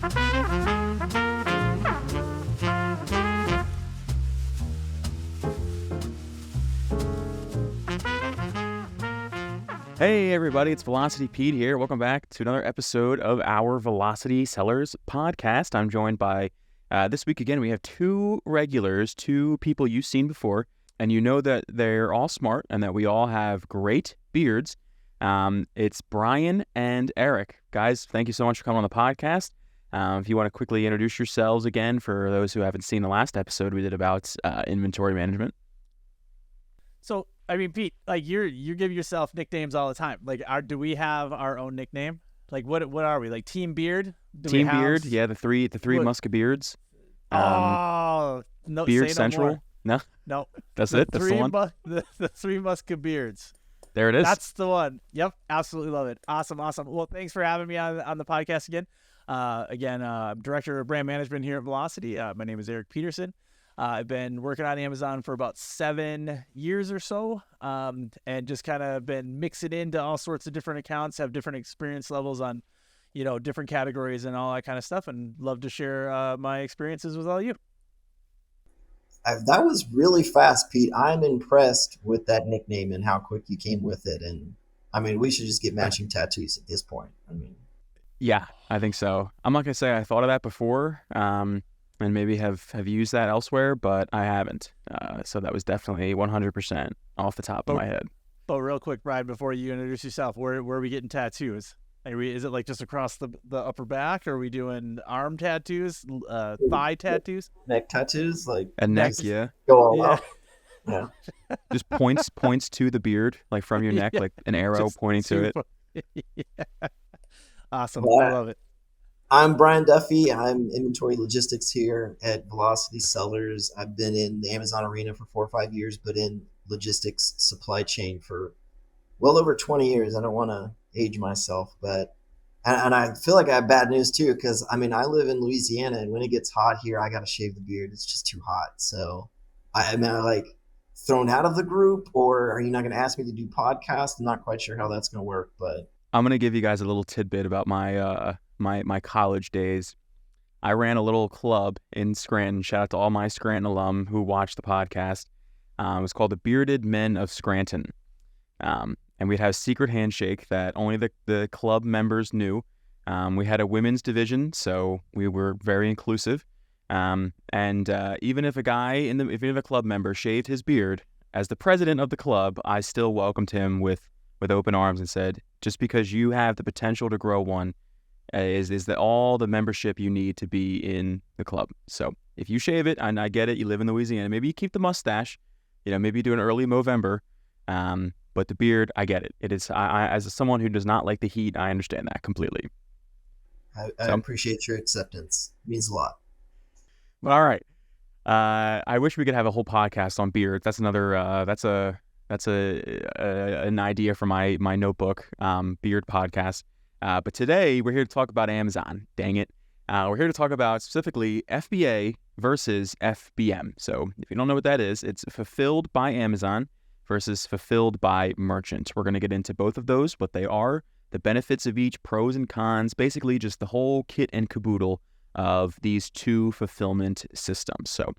Hey everybody, it's Velocity Pete here. Welcome back to another episode of our Velocity Sellers podcast. I'm joined by, this week again, we have two regulars, two people you've seen before, and you know that they're all smart and that we all have great beards. It's Brian and Eric. Guys, thank you so much for coming on the podcast. If you want to quickly introduce yourselves again for those who haven't seen the last episode we did about inventory management. So, I mean, Pete, like you give yourself nicknames all the time. Like, do we have our own nickname? Like, what are we? Like Team Beard? Team Beard, yeah, the three Muskabeards. No, Beard Central. No, that's it. That's the one. The three Muskabeards. There it is. That's the one. Yep, absolutely love it. Awesome. Well, thanks for having me on the podcast again. I'm Director of Brand Management here at Velocity. My name is Eric Peterson. I've been working on Amazon for about 7 years or so, and just kind of been mixing into all sorts of different accounts, have different experience levels on, different categories and all that kind of stuff, and love to share my experiences with all you. That was really fast, Pete. I'm impressed with that nickname and how quick you came with it. And I mean, we should just get matching tattoos at this point. Yeah, I think so. I'm not gonna say I thought of that before. And maybe have used that elsewhere, but I haven't. So that was definitely 100% off the top of my head. But real quick, Brian, before you introduce yourself, where are we getting tattoos? Is it like just across the upper back? Or are we doing arm tattoos, thigh tattoos? Neck tattoos? Like a neck, yeah. Go all out. Yeah. Just points to the beard, like from your neck, like an arrow pointing to it. Yeah. Awesome. I love it. I'm Brian Duffy. I'm inventory logistics here at Velocity Sellers. I've been in the Amazon arena for 4 or 5 years, but in logistics supply chain for well over 20 years. I don't want to age myself, but and I feel like I have bad news too, because I live in Louisiana, and when it gets hot here, I got to shave the beard. It's just too hot. So am I like thrown out of the group, or are you not going to ask me to do podcasts? I'm not quite sure how that's going to work, but I'm going to give you guys a little tidbit about my college days. I ran a little club in Scranton. Shout out to all my Scranton alum who watched the podcast. It was called the Bearded Men of Scranton. And we'd have a secret handshake that only the club members knew. We had a women's division, so we were very inclusive. And even if a club member shaved his beard, as the president of the club, I still welcomed him with open arms and said, just because you have the potential to grow one, is that all the membership you need to be in the club. So if you shave it, and I get it, you live in Louisiana, maybe you keep the mustache, maybe you do an early Movember, but the beard, I get it. It is, as someone who does not like the heat, I understand that completely. I appreciate your acceptance. It means a lot. Well, all right. I wish we could have a whole podcast on beards. That's another, that's an idea for my notebook, beard podcast. But today we're here to talk about Amazon. Dang it. We're here to talk about specifically FBA versus FBM. So if you don't know what that is, it's fulfilled by Amazon versus fulfilled by merchant. We're going to get into both of those, what they are, the benefits of each, pros and cons, basically just the whole kit and caboodle of these two fulfillment systems. So